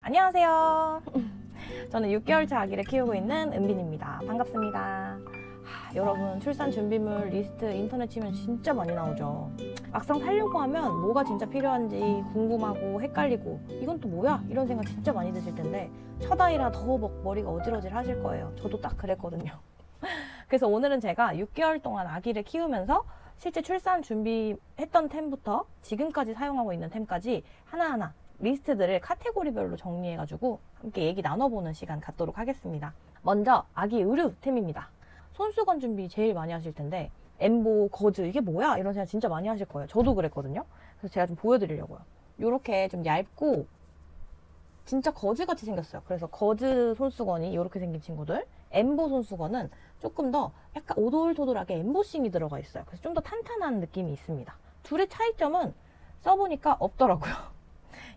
안녕하세요. 저는 6개월차 아기를 키우고 있는 은빈입니다. 반갑습니다. 여러분, 출산 준비물 리스트 인터넷 치면 진짜 많이 나오죠. 막상 살려고 하면 뭐가 진짜 필요한지 궁금하고 헷갈리고 이건 또 뭐야? 이런 생각 진짜 많이 드실 텐데 첫 아이라 더 머리가 어지러질 하실 거예요. 저도 딱 그랬거든요. 그래서 오늘은 제가 6개월 동안 아기를 키우면서 실제 출산 준비했던 템부터 지금까지 사용하고 있는 템까지 하나하나 리스트들을 카테고리별로 정리해가지고 함께 얘기 나눠보는 시간 갖도록 하겠습니다. 먼저 아기 의류템입니다. 손수건 준비 제일 많이 하실 텐데 엠보, 거즈 이게 뭐야? 이런 생각 진짜 많이 하실 거예요. 저도 그랬거든요. 그래서 제가 좀 보여드리려고요. 이렇게 좀 얇고 진짜 거즈같이 생겼어요. 그래서 거즈 손수건이 이렇게 생긴 친구들, 엠보 손수건은 조금 더 약간 오돌토돌하게 엠보싱이 들어가 있어요. 그래서 좀 더 탄탄한 느낌이 있습니다. 둘의 차이점은 써보니까 없더라고요.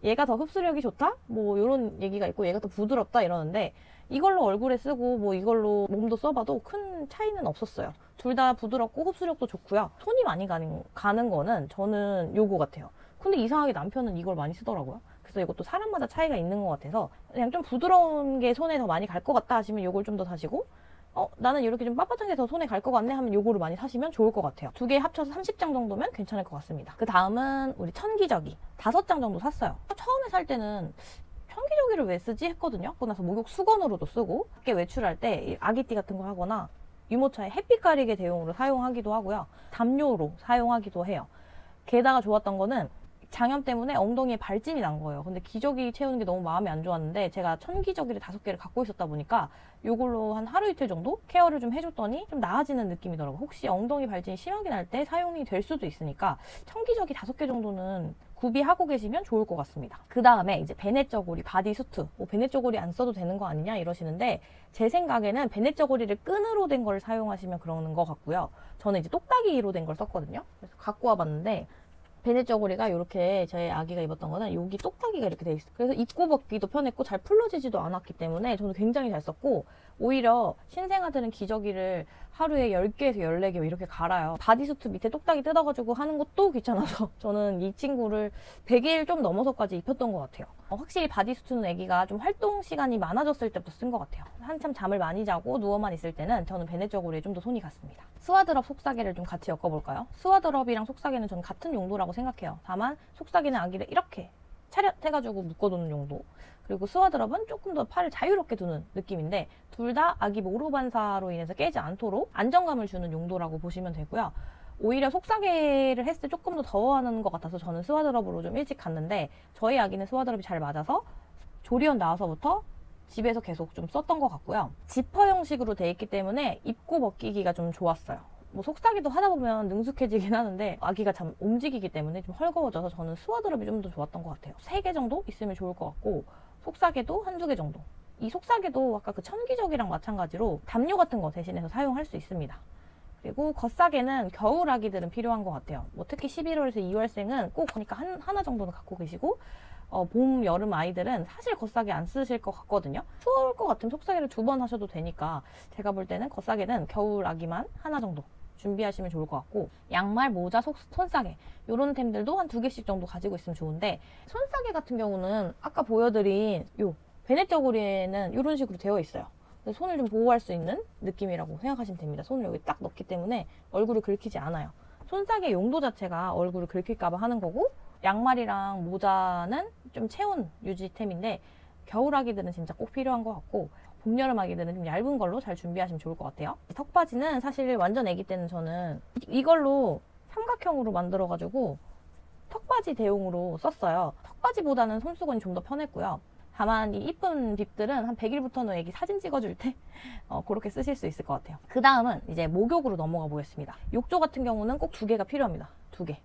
얘가 더 흡수력이 좋다? 뭐 이런 얘기가 있고 얘가 더 부드럽다 이러는데 이걸로 얼굴에 쓰고 뭐 이걸로 몸도 써봐도 큰 차이는 없었어요. 둘 다 부드럽고 흡수력도 좋고요. 손이 많이 가는 거는 저는 요거 같아요. 근데 이상하게 남편은 이걸 많이 쓰더라고요. 그래서 이것도 사람마다 차이가 있는 것 같아서 그냥 좀 부드러운 게 손에 더 많이 갈 것 같다 하시면 요걸 좀 더 사시고 나는 이렇게 좀 빳빳한 게 더 손에 갈 것 같네 하면 요거를 많이 사시면 좋을 것 같아요. 두 개 합쳐서 30장 정도면 괜찮을 것 같습니다. 그 다음은 우리 천기저귀 5장 정도 샀어요. 처음에 살 때는 천기저귀를 왜 쓰지 했거든요. 그러고 나서 목욕 수건으로도 쓰고 밖에 외출할 때 아기띠 같은 거 하거나 유모차에 햇빛 가리개 대용으로 사용하기도 하고요. 담요로 사용하기도 해요. 게다가 좋았던 거는 장염 때문에 엉덩이에 발진이 난 거예요. 근데 기저귀 채우는 게 너무 마음에 안 좋았는데 제가 천기저귀를 5개를 갖고 있었다 보니까 이걸로 한 하루 이틀 정도 케어를 좀 해줬더니 좀 나아지는 느낌이더라고요. 혹시 엉덩이 발진이 심하게 날 때 사용이 될 수도 있으니까 천기저귀 5개 정도는 구비하고 계시면 좋을 것 같습니다. 그 다음에 이제 베넷 저고리 바디 수트. 베넷 저고리 안 써도 되는 거 아니냐 이러시는데 제 생각에는 베넷 저고리를 끈으로 된 걸 사용하시면 그러는 것 같고요. 저는 이제 똑딱이로 된 걸 썼거든요. 그래서 갖고 와봤는데 베넷 저고리가 이렇게 제 아기가 입었던 거는 여기 똑딱이가 이렇게 돼 있어요. 그래서 입고 벗기도 편했고 잘 풀러지지도 않았기 때문에 저는 굉장히 잘 썼고 오히려 신생아들은 기저귀를 하루에 10개에서 14개 이렇게 갈아요. 바디수트 밑에 똑딱이 뜯어가지고 하는 것도 귀찮아서 저는 이 친구를 100일 좀 넘어서까지 입혔던 것 같아요. 확실히 바디수트는 아기가 좀 활동 시간이 많아졌을 때부터 쓴 것 같아요. 한참 잠을 많이 자고 누워만 있을 때는 저는 베넷 저고리에 좀 더 손이 갔습니다. 스와드럽 속사개를 좀 같이 엮어볼까요? 스와드럽이랑 속사개는 저는 같은 용도라고 생각해요. 다만 속사개는 아기를 이렇게 차렷해가지고 묶어두는 용도, 그리고 스와드럽은 조금 더 팔을 자유롭게 두는 느낌인데 둘 다 아기 모로 반사로 인해서 깨지 않도록 안정감을 주는 용도라고 보시면 되고요. 오히려 속사개를 했을 때 조금 더 더워하는 것 같아서 저는 스와드럽으로 좀 일찍 갔는데 저희 아기는 스와드럽이 잘 맞아서 조리원 나와서부터 집에서 계속 좀 썼던 것 같고요. 지퍼 형식으로 돼 있기 때문에 입고 벗기기가 좀 좋았어요. 속사기도 하다 보면 능숙해지긴 하는데 아기가 참 움직이기 때문에 좀 헐거워져서 저는 스와드럽이 좀 더 좋았던 것 같아요. 3개 정도 있으면 좋을 것 같고 속사개도 한두 개 정도. 이 속사개도 아까 그 천기저귀랑 마찬가지로 담요 같은 거 대신해서 사용할 수 있습니다. 그리고 겉사개는 겨울 아기들은 필요한 것 같아요. 특히 11월에서 2월생은 꼭 그러니까 하나 정도는 갖고 계시고 봄, 여름 아이들은 사실 겉사개 안 쓰실 것 같거든요. 추울 것 같으면 속사개를 2번 하셔도 되니까 제가 볼 때는 겉사개는 겨울 아기만 하나 정도 준비하시면 좋을 것 같고 양말, 모자, 손사개 이런 템들도 한 2개씩 정도 가지고 있으면 좋은데 손사개 같은 경우는 아까 보여드린 요 베넷 저고리에는 이런 식으로 되어 있어요. 손을 좀 보호할 수 있는 느낌이라고 생각하시면 됩니다. 손을 여기 딱 넣기 때문에 얼굴을 긁히지 않아요. 손사개 용도 자체가 얼굴을 긁힐까봐 하는 거고 양말이랑 모자는 좀 체온 유지템인데 겨울 아기들은 진짜 꼭 필요한 것 같고 봄, 여름 아기들은 좀 얇은 걸로 잘 준비하시면 좋을 것 같아요. 턱바지는 사실 완전 아기 때는 저는 이걸로 삼각형으로 만들어가지고 턱바지 대용으로 썼어요. 턱바지보다는 손수건이 좀 더 편했고요. 다만 이 이쁜 빕들은 한 100일부터는 애기 사진 찍어줄 때 그렇게 쓰실 수 있을 것 같아요. 그 다음은 이제 목욕으로 넘어가 보겠습니다. 욕조 같은 경우는 꼭 2개가 필요합니다. 2개.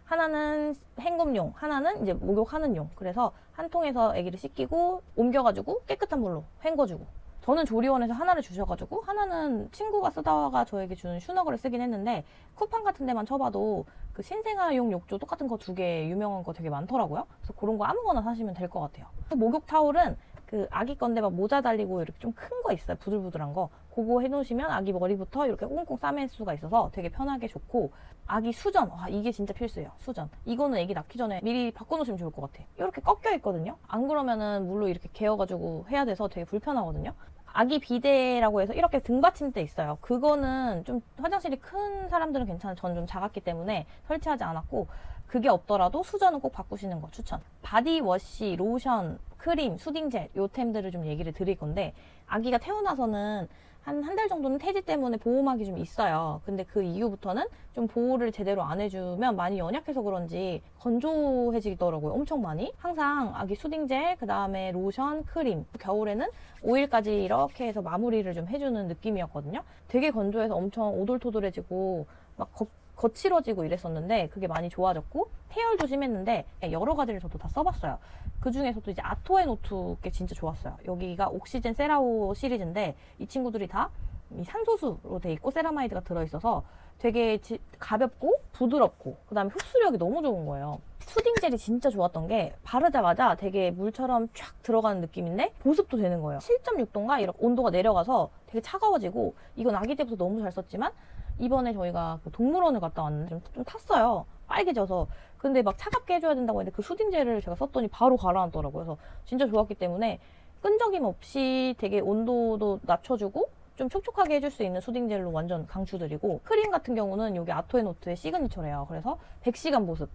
하나는 헹굼용, 하나는 이제 목욕하는 용. 그래서 한 통에서 애기를 씻기고 옮겨가지고 깨끗한 물로 헹궈주고. 저는 조리원에서 하나를 주셔가지고 하나는 친구가 쓰다가 저에게 주는 슈너그를 쓰긴 했는데 쿠팡 같은 데만 쳐봐도 그 신생아용 욕조 똑같은 거 2개 유명한 거 되게 많더라고요. 그래서 그런 거 아무거나 사시면 될 것 같아요. 목욕 타올은 그 아기 건데 막 모자 달리고 이렇게 좀 큰 거 있어요. 부들부들한 거. 그거 해놓으시면 아기 머리부터 이렇게 꽁꽁 싸맬 수가 있어서 되게 편하게 좋고, 아기 수전, 이게 진짜 필수예요. 수전. 이거는 아기 낳기 전에 미리 바꿔놓으시면 좋을 것 같아. 이렇게 꺾여 있거든요. 안 그러면은 물로 이렇게 개어가지고 해야 돼서 되게 불편하거든요. 아기 비데라고 해서 이렇게 등 받침대 있어요. 그거는 좀 화장실이 큰 사람들은 괜찮아요. 저는 좀 작았기 때문에 설치하지 않았고, 그게 없더라도 수전은 꼭 바꾸시는 거 추천. 바디워시, 로션, 크림, 수딩젤 요템들을 좀 얘기를 드릴 건데, 아기가 태어나서는 한 달 정도는 태지 때문에 보호막이 좀 있어요. 근데 그 이후부터는 좀 보호를 제대로 안 해주면 많이 연약해서 그런지 건조해지더라고요. 엄청 많이. 항상 아기 수딩젤, 그 다음에 로션, 크림. 겨울에는 오일까지 이렇게 해서 마무리를 좀 해주는 느낌이었거든요. 되게 건조해서 엄청 오돌토돌해지고 막 거칠어지고 이랬었는데, 그게 많이 좋아졌고, 태열도 심했는데 여러 가지를 저도 다 써봤어요. 그 중에서도 이제 아토앤오투 게 진짜 좋았어요. 여기가 옥시젠 세라오 시리즈인데, 이 친구들이 다 이 산소수로 돼 있고 세라마이드가 들어있어서 되게 가볍고 부드럽고, 그 다음에 흡수력이 너무 좋은 거예요. 수딩젤이 진짜 좋았던 게 바르자마자 되게 물처럼 쫙 들어가는 느낌인데 보습도 되는 거예요. 7.6도인가 이렇게 온도가 내려가서 되게 차가워지고, 이건 아기 때부터 너무 잘 썼지만 이번에 저희가 그 동물원을 갔다 왔는데 좀 탔어요. 빨개져서. 근데 막 차갑게 해줘야 된다고 했는데 그 수딩젤을 제가 썼더니 바로 가라앉더라고요. 그래서 진짜 좋았기 때문에 끈적임 없이 되게 온도도 낮춰주고 좀 촉촉하게 해줄 수 있는 수딩젤로 완전 강추드리고, 크림 같은 경우는 여기 아토앤오트의 시그니처래요. 그래서 100시간 보습.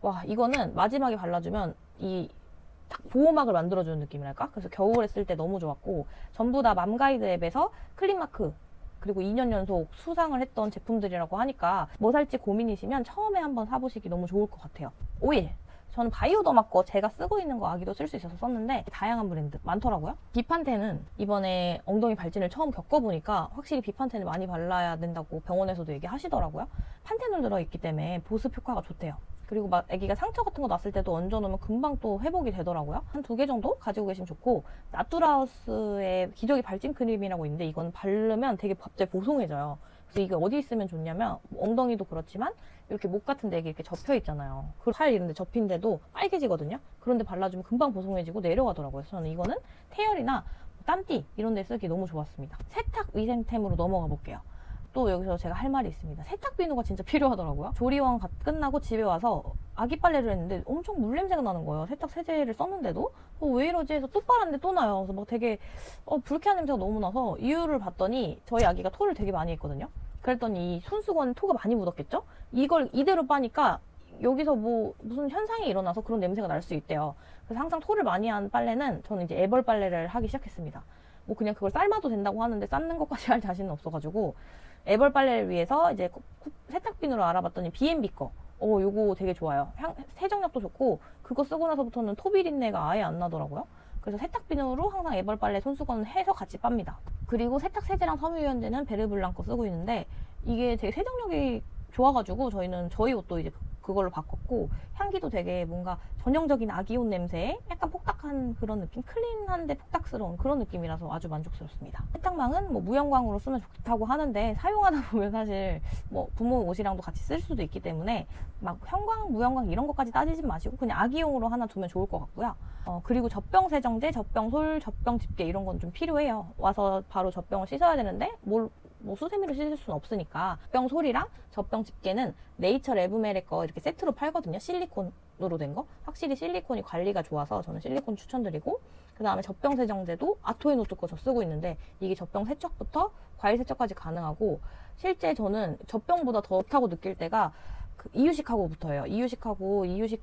와, 이거는 마지막에 발라주면 이 딱 보호막을 만들어주는 느낌이랄까? 그래서 겨울에 쓸 때 너무 좋았고, 전부 다 맘가이드 앱에서 클린마크 그리고 2년 연속 수상을 했던 제품들이라고 하니까 뭐 살지 고민이시면 처음에 한번 사보시기 너무 좋을 것 같아요. 오일. 저는 바이오더마 거 제가 쓰고 있는 거 아기도 쓸 수 있어서 썼는데 다양한 브랜드 많더라고요. 비판텐은 이번에 엉덩이 발진을 처음 겪어보니까 확실히 비판텐을 많이 발라야 된다고 병원에서도 얘기하시더라고요. 판테놀 들어있기 때문에 보습 효과가 좋대요. 그리고 막 아기가 상처 같은 거 났을 때도 얹어놓으면 금방 또 회복이 되더라고요. 한 2개 정도 가지고 계시면 좋고, 나투라우스의 기저귀 발진 크림이라고 있는데 이건 바르면 되게 갑자기 보송해져요. 그래서 이게 어디 있으면 좋냐면 엉덩이도 그렇지만 이렇게 목 같은 데 이렇게 접혀 있잖아요. 그 팔 이런 데 접힌데도 빨개지거든요. 그런데 발라주면 금방 보송해지고 내려가더라고요. 그래서 저는 이거는 태열이나 땀띠 이런 데 쓰기 너무 좋았습니다. 세탁 위생템으로 넘어가 볼게요. 또 여기서 제가 할 말이 있습니다. 세탁 비누가 진짜 필요하더라고요. 조리원 끝나고 집에 와서 아기 빨래를 했는데 엄청 물냄새가 나는 거예요. 세탁 세제를 썼는데도 왜 이러지 해서 또 빨았는데 또 나요. 그래서 막 되게 불쾌한 냄새가 너무 나서 이유를 봤더니 저희 아기가 토를 되게 많이 했거든요. 그랬더니 이 손수건 토가 많이 묻었겠죠? 이걸 이대로 빠니까 여기서 뭐 무슨 현상이 일어나서 그런 냄새가 날 수 있대요. 그래서 항상 토를 많이 한 빨래는 저는 이제 애벌 빨래를 하기 시작했습니다. 뭐 그냥 그걸 삶아도 된다고 하는데 삶는 것까지 할 자신은 없어가지고 애벌 빨래를 위해서 이제 세탁비누로 알아봤더니 B&B 거. 요거 되게 좋아요. 세정력도 좋고, 그거 쓰고 나서부터는 토비린내가 아예 안 나더라고요. 그래서 세탁비누로 항상 애벌 빨래 손수건을 해서 같이 빱니다. 그리고 세탁 세제랑 섬유유연제는 베르블랑 거 쓰고 있는데 이게 되게 세정력이 좋아가지고 저희 옷도 이제 그걸로 바꿨고, 향기도 되게 뭔가 전형적인 아기 옷 냄새에 약간 폭닥한 그런 느낌, 클린한데 폭닥스러운 그런 느낌이라서 아주 만족스럽습니다. 세탁망은 뭐 무형광으로 쓰면 좋다고 하는데 사용하다 보면 사실 뭐 부모 옷이랑도 같이 쓸 수도 있기 때문에 막 형광, 무형광 이런 것까지 따지지 마시고 그냥 아기용으로 하나 두면 좋을 것 같고요. 그리고 젖병 세정제, 젖병솔, 젖병 집게 이런 건 좀 필요해요. 와서 바로 젖병을 씻어야 되는데 뭐 수세미로 씻을 수는 없으니까 젖병솔이랑 젖병 집게는 네이처 레브메레 거 이렇게 세트로 팔거든요. 실리콘으로 된 거. 확실히 실리콘이 관리가 좋아서 저는 실리콘 추천드리고, 그 다음에 젖병 세정제도 아토앤오투 거 저 쓰고 있는데 이게 젖병 세척부터 과일 세척까지 가능하고, 실제 저는 젖병보다 더 좋다고 느낄 때가 그 이유식하고부터예요. 이유식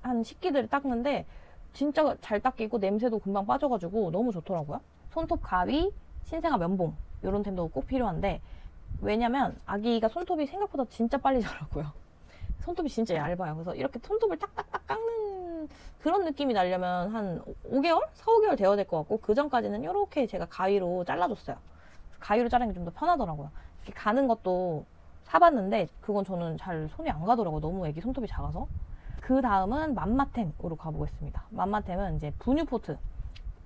한 식기들을 닦는데 진짜 잘 닦이고 냄새도 금방 빠져가지고 너무 좋더라고요. 손톱 가위, 신생아 면봉 이런 템도 꼭 필요한데, 왜냐면 아기가 손톱이 생각보다 진짜 빨리 자라고요. 손톱이 진짜 얇아요. 그래서 이렇게 손톱을 딱딱딱 깎는 그런 느낌이 나려면 한 5개월? 4, 5개월 되어야 될 것 같고, 그 전까지는 이렇게 제가 가위로 잘라줬어요. 가위로 자르는 게 좀 더 편하더라고요. 이렇게 가는 것도 사봤는데 그건 저는 잘 손이 안 가더라고요. 너무 애기 손톱이 작아서. 그 다음은 맘마템으로 가보겠습니다. 맘마템은 이제 분유포트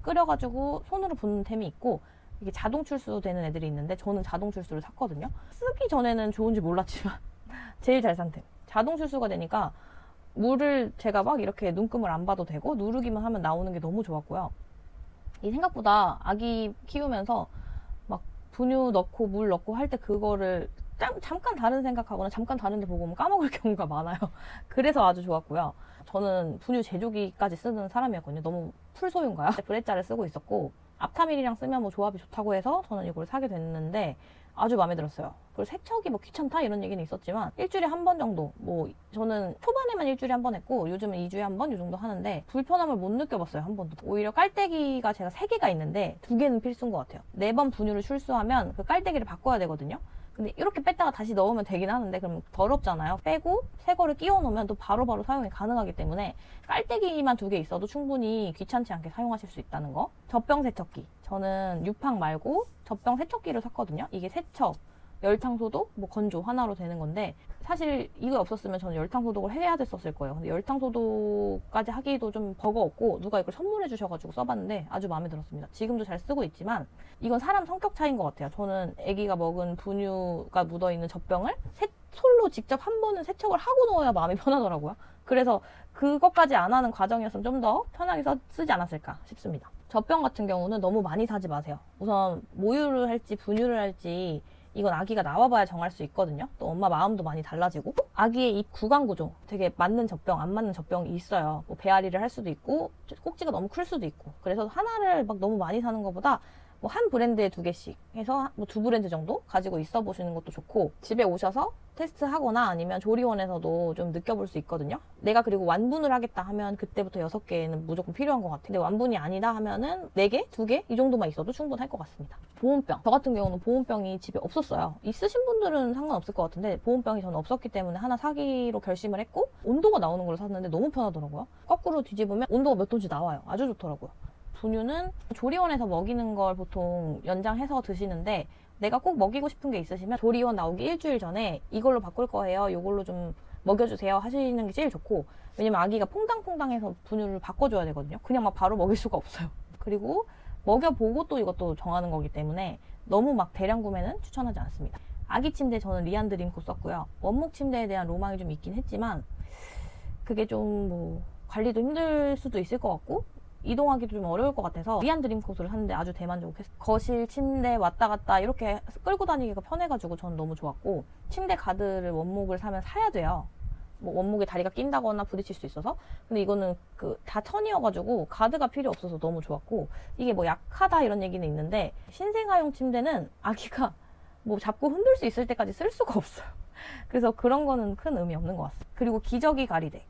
끓여가지고 손으로 붓는 템이 있고, 이게 자동 출수되는 애들이 있는데 저는 자동 출수를 샀거든요. 쓰기 전에는 좋은지 몰랐지만 제일 잘 산 템. 자동 출수가 되니까 물을 제가 막 이렇게 눈금을 안 봐도 되고 누르기만 하면 나오는 게 너무 좋았고요. 이 생각보다 아기 키우면서 막 분유 넣고 물 넣고 할 때 그거를 잠깐 다른 생각하거나 잠깐 다른 데 보고 오면 까먹을 경우가 많아요. 그래서 아주 좋았고요. 저는 분유 제조기까지 쓰는 사람이었거든요. 너무 풀소유인가요? 브레자를 쓰고 있었고 앞타밀이랑 쓰면 뭐 조합이 좋다고 해서 저는 이걸 사게 됐는데 아주 마음에 들었어요. 그리고 세척이 뭐 귀찮다 이런 얘기는 있었지만 일주일에 한 번 정도, 뭐 저는 초반에만 일주일에 한 번 했고 요즘은 2주에 한 번 이 정도 하는데 불편함을 못 느껴봤어요. 한 번도. 오히려 깔때기가 제가 3개가 있는데 2개는 필수인 것 같아요. 4번 분유를 출수하면 그 깔때기를 바꿔야 되거든요. 근데 이렇게 뺐다가 다시 넣으면 되긴 하는데 그럼 더럽잖아요. 빼고 새 거를 끼워 놓으면 또 바로바로 사용이 가능하기 때문에 깔때기만 2개 있어도 충분히 귀찮지 않게 사용하실 수 있다는 거. 젖병 세척기. 저는 유팡 말고 젖병 세척기를 샀거든요. 이게 세척, 열탕 소독, 뭐 건조 하나로 되는 건데 사실 이거 없었으면 저는 열탕 소독을 해야 됐었을 거예요. 근데 열탕 소독까지 하기도 좀 버거웠고 누가 이걸 선물해 주셔가지고 써봤는데 아주 마음에 들었습니다. 지금도 잘 쓰고 있지만 이건 사람 성격 차이인 것 같아요. 저는 아기가 먹은 분유가 묻어있는 젖병을 솔로 직접 한 번은 세척을 하고 넣어야 마음이 편하더라고요. 그래서 그것까지 안 하는 과정이었으면 좀 더 편하게 쓰지 않았을까 싶습니다. 젖병 같은 경우는 너무 많이 사지 마세요. 우선 모유를 할지 분유를 할지 이건 아기가 나와봐야 정할 수 있거든요. 또 엄마 마음도 많이 달라지고 아기의 입 구강 구조 되게 맞는 젖병 안 맞는 젖병이 있어요. 뭐 배앓이를 할 수도 있고 꼭지가 너무 클 수도 있고 그래서 하나를 막 너무 많이 사는 것보다 뭐 한 브랜드에 2개씩 해서 뭐 2브랜드 정도 가지고 있어 보시는 것도 좋고 집에 오셔서 테스트하거나 아니면 조리원에서도 좀 느껴볼 수 있거든요. 내가 그리고 완분을 하겠다 하면 그때부터 6개는 무조건 필요한 것 같아요. 근데 완분이 아니다 하면은 4개? 2개? 이 정도만 있어도 충분할 것 같습니다. 보온병. 저 같은 경우는 보온병이 집에 없었어요. 있으신 분들은 상관없을 것 같은데 보온병이 저는 없었기 때문에 하나 사기로 결심을 했고 온도가 나오는 걸 샀는데 너무 편하더라고요. 거꾸로 뒤집으면 온도가 몇 도인지 나와요. 아주 좋더라고요. 분유는 조리원에서 먹이는 걸 보통 연장해서 드시는데 내가 꼭 먹이고 싶은 게 있으시면 조리원 나오기 일주일 전에 이걸로 바꿀 거예요. 이걸로 좀 먹여주세요 하시는 게 제일 좋고 왜냐면 아기가 퐁당퐁당해서 분유를 바꿔줘야 되거든요. 그냥 막 바로 먹일 수가 없어요. 그리고 먹여보고 또 이것도 정하는 거기 때문에 너무 막 대량 구매는 추천하지 않습니다. 아기 침대 저는 리안 드림코 썼고요. 원목 침대에 대한 로망이 좀 있긴 했지만 그게 좀 뭐 관리도 힘들 수도 있을 것 같고 이동하기도 좀 어려울 것 같아서 리안 드림코트를 샀는데 아주 대만족했어요. 거실, 침대 왔다 갔다 이렇게 끌고 다니기가 편해가지고 저는 너무 좋았고 침대 가드를 원목을 사면 사야 돼요. 뭐 원목에 다리가 낀다거나 부딪힐 수 있어서 근데 이거는 그 다 천이어가지고 가드가 필요 없어서 너무 좋았고 이게 뭐 약하다 이런 얘기는 있는데 신생아용 침대는 아기가 뭐 잡고 흔들 수 있을 때까지 쓸 수가 없어요. 그래서 그런 거는 큰 의미 없는 것 같습니다. 그리고 기저귀 가리대.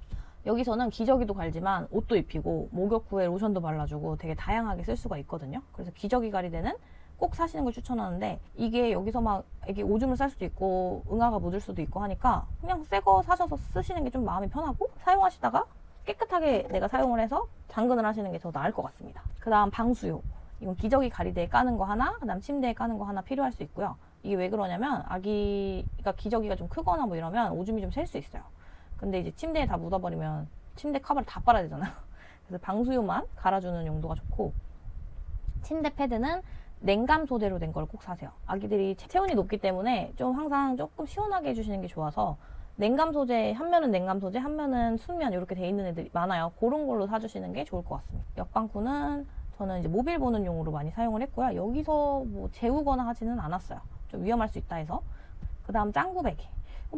여기서는 기저귀도 갈지만 옷도 입히고 목욕 후에 로션도 발라주고 되게 다양하게 쓸 수가 있거든요. 그래서 기저귀 가리대는 꼭 사시는 걸 추천하는데 이게 여기서 막 애기 오줌을 쌀 수도 있고 응아가 묻을 수도 있고 하니까 그냥 새 거 사셔서 쓰시는 게 좀 마음이 편하고 사용하시다가 깨끗하게 내가 사용을 해서 당근을 하시는 게 더 나을 것 같습니다. 그 다음 방수요. 이건 기저귀 가리대에 까는 거 하나, 그 다음 침대에 까는 거 하나 필요할 수 있고요. 이게 왜 그러냐면 아기가 기저귀가 좀 크거나 뭐 이러면 오줌이 좀 셀 수 있어요. 근데 이제 침대에 다 묻어버리면 침대 커버를 다 빨아야 되잖아요. 그래서 방수요만 갈아주는 용도가 좋고 침대 패드는 냉감 소재로 된 걸 꼭 사세요. 아기들이 체온이 높기 때문에 좀 항상 조금 시원하게 해주시는 게 좋아서 냉감 소재, 한 면은 냉감 소재, 한 면은 순면 이렇게 돼 있는 애들이 많아요. 그런 걸로 사주시는 게 좋을 것 같습니다. 옆방구는 저는 이제 모빌 보는 용으로 많이 사용을 했고요. 여기서 뭐 재우거나 하지는 않았어요. 좀 위험할 수 있다 해서. 그 다음 짱구 베개.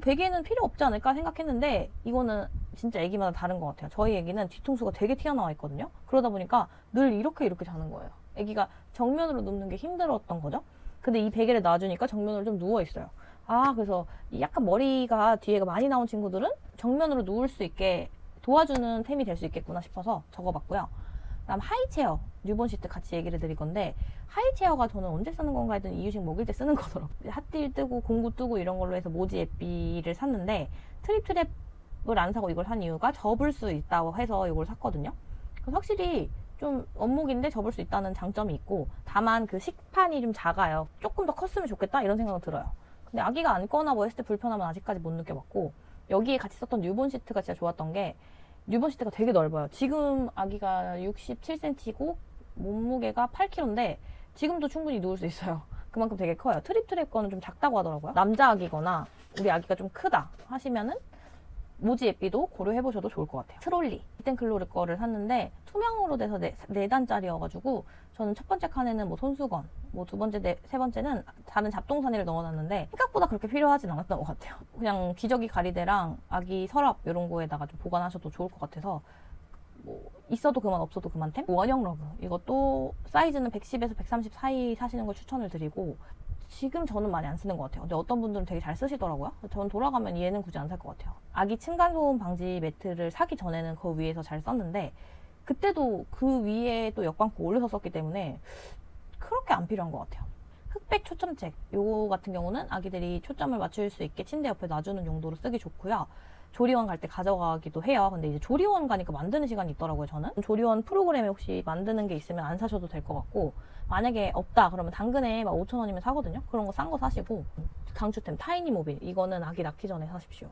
베개는 필요 없지 않을까 생각했는데 이거는 진짜 애기마다 다른 것 같아요. 저희 애기는 뒤통수가 되게 튀어나와 있거든요. 그러다 보니까 늘 이렇게 자는 거예요. 애기가 정면으로 눕는 게 힘들었던 거죠. 근데 이 베개를 놔주니까 정면으로 좀 누워 있어요. 그래서 약간 머리가 뒤에가 많이 나온 친구들은 정면으로 누울 수 있게 도와주는 템이 될 수 있겠구나 싶어서 적어봤고요. 그다음 하이체어, 뉴본 시트 같이 얘기를 드릴 건데 하이체어가 저는 언제 쓰는 건가 했더니 이유식 먹일 때 쓰는 거더라고요. 핫딜 뜨고 공구 뜨고 이런 걸로 해서 모지 에삐를 샀는데 트립트랩을 안 사고 이걸 산 이유가 접을 수 있다고 해서 이걸 샀거든요. 그래서 확실히 좀 원목인데 접을 수 있다는 장점이 있고 다만 그 식판이 좀 작아요. 조금 더 컸으면 좋겠다 이런 생각은 들어요. 근데 아기가 앉거나 뭐 했을 때 불편함은 아직까지 못 느껴봤고 여기에 같이 썼던 뉴본 시트가 진짜 좋았던 게 뉴본 시트가 되게 넓어요. 지금 아기가 67cm고 몸무게가 8kg인데 지금도 충분히 누울 수 있어요. 그만큼 되게 커요. 트립트랩 거는 좀 작다고 하더라고요. 남자 아기거나 우리 아기가 좀 크다 하시면은 모지 예삐도 고려해보셔도 좋을 것 같아요. 트롤리 히텐클로르 거를 샀는데 투명으로 돼서 4단짜리여가지고 저는 첫 번째 칸에는 뭐 손수건, 뭐 두 번째, 세 번째는 다른 잡동사니를 넣어놨는데 생각보다 그렇게 필요하진 않았던 것 같아요. 그냥 기저귀 가리대랑 아기 서랍 이런 거에다가 좀 보관하셔도 좋을 것 같아서 뭐 있어도 그만 없어도 그만템? 원형 러그 이것도 사이즈는 110에서 130 사이 사시는 걸 추천을 드리고 지금 저는 많이 안 쓰는 것 같아요. 근데 어떤 분들은 되게 잘 쓰시더라고요. 저는 돌아가면 얘는 굳이 안 살 것 같아요. 아기 층간소음 방지 매트를 사기 전에는 그 위에서 잘 썼는데 그때도 그 위에 또 역방구 올려서 썼기 때문에 그렇게 안 필요한 것 같아요. 흑백 초점책 요거 같은 경우는 아기들이 초점을 맞출 수 있게 침대 옆에 놔주는 용도로 쓰기 좋고요. 조리원 갈 때 가져가기도 해요. 근데 이제 조리원 가니까 만드는 시간이 있더라고요, 저는. 조리원 프로그램에 혹시 만드는 게 있으면 안 사셔도 될 것 같고, 만약에 없다 그러면 당근에 막 5,000원이면 사거든요. 그런 거 싼 거 사시고, 강추템 타이니 모빌 이거는 아기 낳기 전에 사십시오.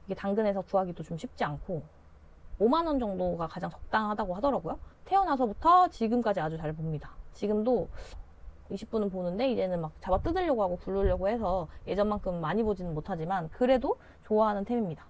이게 당근에서 구하기도 좀 쉽지 않고 5만 원 정도가 가장 적당하다고 하더라고요. 태어나서부터 지금까지 아주 잘 봅니다. 지금도 20분은 보는데 이제는 막 잡아 뜯으려고 하고 굴르려고 해서 예전만큼 많이 보지는 못하지만 그래도 좋아하는 템입니다.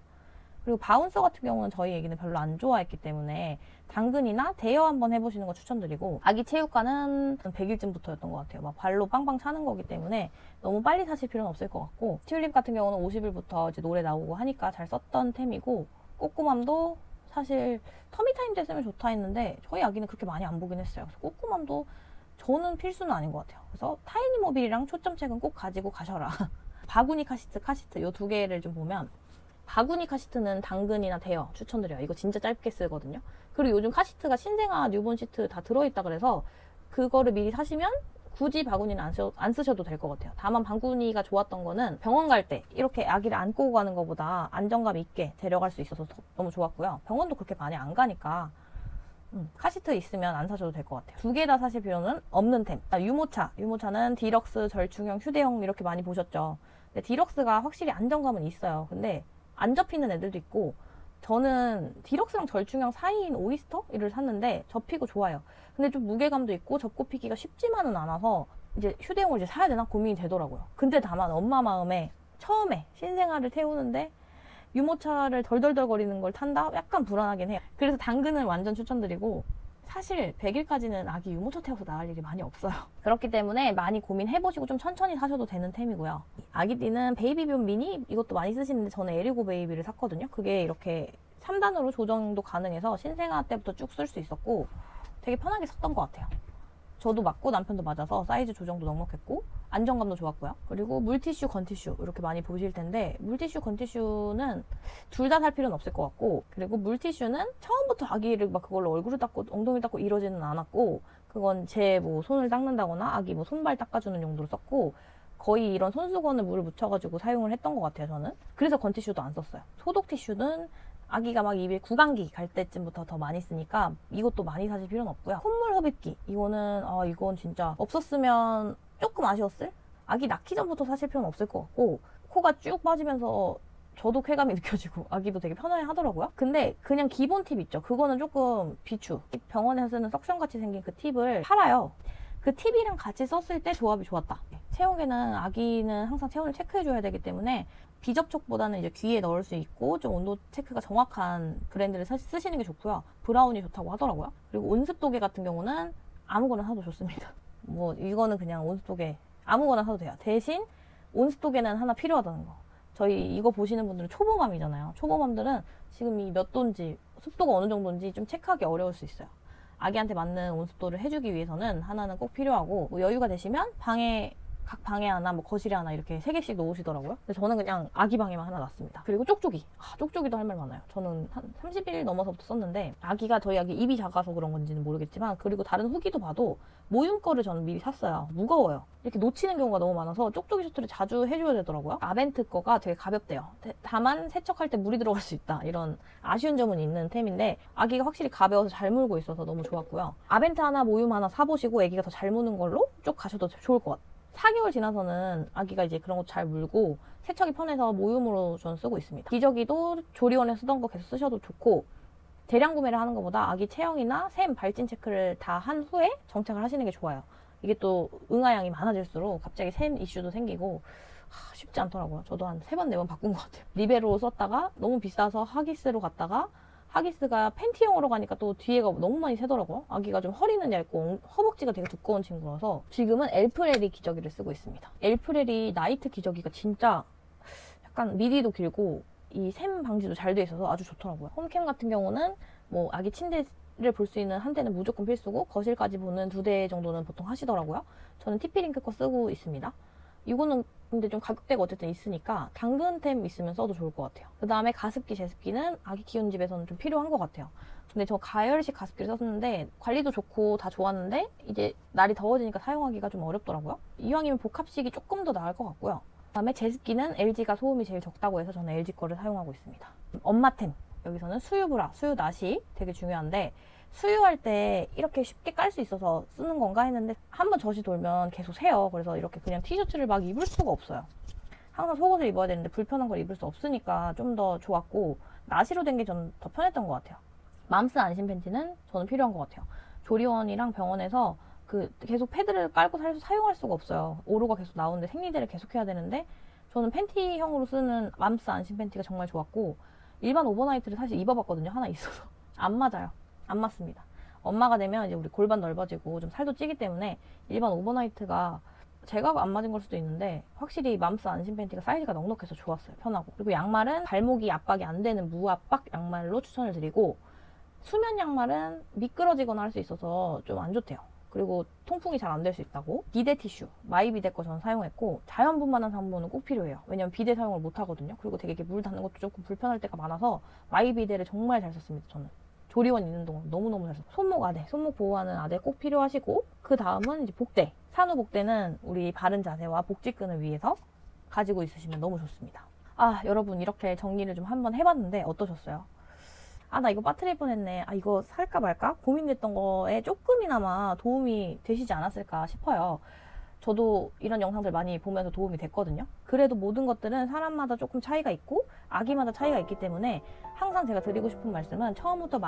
그리고 바운서 같은 경우는 저희 애기는 별로 안 좋아했기 때문에 당근이나 대여 한번 해보시는 거 추천드리고, 아기 체육관은 100일쯤부터였던 것 같아요. 막 발로 빵빵 차는 거기 때문에 너무 빨리 사실 필요는 없을 것 같고, 튤립 같은 경우는 50일부터 이제 노래 나오고 하니까 잘 썼던 템이고, 꼬꼬맘도 사실 터미타임 때 쓰면 좋다 했는데 저희 아기는 그렇게 많이 안 보긴 했어요. 그래서 꼬꼬맘도 저는 필수는 아닌 것 같아요. 그래서 타이니모빌이랑 초점책은 꼭 가지고 가셔라. 바구니 카시트 요 두 개를 좀 보면, 바구니 카시트는 당근이나 대여 추천드려요. 이거 진짜 짧게 쓰거든요. 그리고 요즘 카시트가 신생아 뉴본 시트 다 들어있다 그래서 그거를 미리 사시면 굳이 바구니는 안 쓰셔도 될 것 같아요. 다만 바구니가 좋았던 거는 병원 갈 때 이렇게 아기를 안고 가는 것보다 안정감 있게 데려갈 수 있어서 너무 좋았고요. 병원도 그렇게 많이 안 가니까 카시트 있으면 안 사셔도 될 것 같아요. 두 개 다 사실 필요는 없는 템. 유모차는 디럭스, 절충형, 휴대형 이렇게 많이 보셨죠. 근데 디럭스가 확실히 안정감은 있어요. 근데 안 접히는 애들도 있고, 저는 디럭스랑 절충형 사이인 오이스터를 샀는데 접히고 좋아요. 근데 좀 무게감도 있고 접고 피기가 쉽지만은 않아서 이제 휴대용을 이제 사야 되나 고민이 되더라고요. 근데 다만 엄마 마음에 처음에 신생아를 태우는데 유모차를 덜덜덜거리는 걸 탄다? 약간 불안하긴 해요. 그래서 당근을 완전 추천드리고, 사실 100일까지는 아기 유모차 태워서 나갈 일이 많이 없어요. 그렇기 때문에 많이 고민해보시고 좀 천천히 사셔도 되는 템이고요. 아기띠는 베이비병 미니 이것도 많이 쓰시는데 저는 에리고 베이비를 샀거든요. 그게 이렇게 3단으로 조정도 가능해서 신생아 때부터 쭉 쓸 수 있었고 되게 편하게 썼던 것 같아요. 저도 맞고 남편도 맞아서 사이즈 조정도 넉넉했고 안정감도 좋았고요. 그리고 물티슈, 건티슈 이렇게 많이 보실 텐데, 물티슈, 건티슈는 둘 다 살 필요는 없을 것 같고, 그리고 물티슈는 처음부터 아기를 막 그걸로 얼굴을 닦고 엉덩이를 닦고 이러지는 않았고, 그건 제 뭐 손을 닦는다거나 아기 뭐 손발 닦아주는 용도로 썼고, 거의 이런 손수건을 물을 묻혀가지고 사용을 했던 것 같아요, 저는. 그래서 건티슈도 안 썼어요. 소독 티슈는 아기가 막 입에 구강기 갈 때쯤부터 더 많이 쓰니까 이것도 많이 사실 필요는 없고요. 콧물 흡입기 이건 진짜 없었으면 조금 아쉬웠을? 아기 낳기 전부터 사실 필요는 없을 것 같고, 코가 쭉 빠지면서 저도 쾌감이 느껴지고 아기도 되게 편안해 하더라고요. 근데 그냥 기본 팁 있죠. 그거는 조금 비추. 병원에서 쓰는 석션같이 생긴 그 팁을 팔아요. 그 팁이랑 같이 썼을 때 조합이 좋았다. 체온계는 아기는 항상 체온을 체크해줘야 되기 때문에 비접촉보다는 이제 귀에 넣을 수 있고 좀 온도 체크가 정확한 브랜드를 쓰시는 게 좋고요. 브라운이 좋다고 하더라고요. 그리고 온습도계 같은 경우는 아무거나 사도 좋습니다. 뭐 이거는 그냥 온습도계 아무거나 사도 돼요. 대신 온습도계는 하나 필요하다는 거. 저희 이거 보시는 분들은 초보맘이잖아요. 초보맘들은 지금 이 몇 도인지 습도가 어느 정도인지 좀 체크하기 어려울 수 있어요. 아기한테 맞는 온습도를 해주기 위해서는 하나는 꼭 필요하고, 뭐 여유가 되시면 각 방에 하나, 뭐 거실에 하나 이렇게 3개씩 놓으시더라고요. 근데 저는 그냥 아기 방에만 하나 놨습니다. 그리고 쪽쪽이. 쪽쪽이도 할 말 많아요. 저는 한 30일 넘어서부터 썼는데, 저희 아기 입이 작아서 그런 건지는 모르겠지만, 그리고 다른 후기도 봐도 모윰 거를 저는 미리 샀어요. 무거워요. 이렇게 놓치는 경우가 너무 많아서 쪽쪽이 셔틀을 자주 해줘야 되더라고요. 아벤트 거가 되게 가볍대요. 다만 세척할 때 물이 들어갈 수 있다, 이런 아쉬운 점은 있는 템인데, 아기가 확실히 가벼워서 잘 물고 있어서 너무 좋았고요. 아벤트 하나, 모윰 하나 사보시고 아기가 더 잘 무는 걸로 쭉 가셔도 좋을 것 같아요. 4개월 지나서는 아기가 이제 그런 거 잘 물고 세척이 편해서 모윰으로 저는 쓰고 있습니다. 기저귀도 조리원에 쓰던 거 계속 쓰셔도 좋고, 대량 구매를 하는 것보다 아기 체형이나 샘, 발진 체크를 다 한 후에 정착을 하시는 게 좋아요. 이게 또 응아양이 많아질수록 갑자기 샘 이슈도 생기고 쉽지 않더라고요. 저도 한 3번, 4번 바꾼 것 같아요. 리베로 썼다가 너무 비싸서 하기스로 갔다가 하기스가 팬티형으로 가니까 또 뒤에가 너무 많이 새더라고요. 아기가 좀 허리는 얇고 허벅지가 되게 두꺼운 친구라서 지금은 엘프레리 기저귀를 쓰고 있습니다. 엘프레리 나이트 기저귀가 진짜 약간 미디도 길고 이 샘 방지도 잘 돼 있어서 아주 좋더라고요. 홈캠 같은 경우는 뭐 아기 침대를 볼 수 있는 한 대는 무조건 필수고 거실까지 보는 2대 정도는 보통 하시더라고요. 저는 TP-링크 거 쓰고 있습니다. 이거는 근데 좀 가격대가 어쨌든 있으니까 당근템 있으면 써도 좋을 것 같아요. 그 다음에 가습기, 제습기는 아기 키우는 집에서는 좀 필요한 것 같아요. 근데 저 가열식 가습기를 썼는데 관리도 좋고 다 좋았는데 이제 날이 더워지니까 사용하기가 좀 어렵더라고요. 이왕이면 복합식이 조금 더 나을 것 같고요. 그 다음에 제습기는 LG가 소음이 제일 적다고 해서 저는 LG 거를 사용하고 있습니다. 엄마템, 여기서는 수유브라, 수유낫이 되게 중요한데 수유할 때 이렇게 쉽게 깔 수 있어서 쓰는 건가 했는데 한번 젖이 돌면 계속 새요. 그래서 이렇게 그냥 티셔츠를 막 입을 수가 없어요. 항상 속옷을 입어야 되는데 불편한 걸 입을 수 없으니까 좀 더 좋았고 나시로 된 게 저는 더 편했던 것 같아요. 맘스 안심 팬티는 저는 필요한 것 같아요. 조리원이랑 병원에서 계속 패드를 깔고 사용할 수가 없어요. 오로가 계속 나오는데 생리대를 계속 해야 되는데 저는 팬티형으로 쓰는 맘스 안심 팬티가 정말 좋았고 일반 오버나이트를 사실 입어봤거든요. 하나 있어서 안 맞아요. 안 맞습니다. 엄마가 되면 이제 우리 골반 넓어지고 좀 살도 찌기 때문에 일반 오버나이트가 제가 안 맞은 걸 수도 있는데 확실히 맘스 안심 팬티가 사이즈가 넉넉해서 좋았어요. 편하고. 그리고 양말은 발목이 압박이 안 되는 무압박 양말로 추천을 드리고 수면 양말은 미끄러지거나 할 수 있어서 좀 안 좋대요. 그리고 통풍이 잘 안 될 수 있다고. 비데 티슈, 마이비데 거 저는 사용했고 자연분만한 상부는 꼭 필요해요. 왜냐면 비데 사용을 못 하거든요. 그리고 되게 이렇게 물 닿는 것도 조금 불편할 때가 많아서 마이비데를 정말 잘 썼습니다. 저는. 조리원 있는 동안 너무너무 잘 썼어요. 손목 아대, 손목 보호하는 아대 꼭 필요하시고 그 다음은 이제 복대. 산후 복대는 우리 바른 자세와 복직근을 위해서 가지고 있으시면 너무 좋습니다. 아, 여러분 이렇게 정리를 좀 한번 해봤는데 어떠셨어요? 아, 나 이거 빠뜨릴 뻔했네. 아, 이거 살까 말까? 고민됐던 거에 조금이나마 도움이 되시지 않았을까 싶어요. 저도 이런 영상들 많이 보면서 도움이 됐거든요. 그래도 모든 것들은 사람마다 조금 차이가 있고 아기마다 차이가 있기 때문에 항상 제가 드리고 싶은 말씀은 처음부터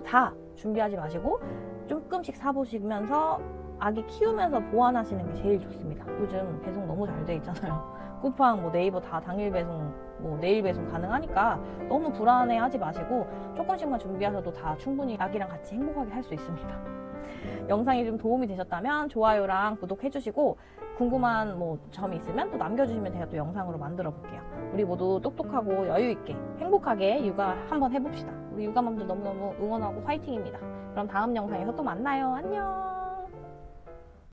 다 준비하지 마시고 조금씩 사보시면서 아기 키우면서 보완하시는 게 제일 좋습니다. 요즘 배송 너무 잘 돼 있잖아요. 쿠팡, 뭐 네이버 다 당일 배송, 뭐 내일 배송 가능하니까 너무 불안해하지 마시고 조금씩만 준비하셔도 다 충분히 아기랑 같이 행복하게 살 수 있습니다. 영상이 좀 도움이 되셨다면 좋아요랑 구독해주시고 궁금한 뭐 점이 있으면 또 남겨주시면 제가 또 영상으로 만들어 볼게요. 우리 모두 똑똑하고 여유있게 행복하게 육아 한번 해봅시다. 우리 육아맘들 너무너무 응원하고 화이팅입니다. 그럼 다음 영상에서 또 만나요. 안녕.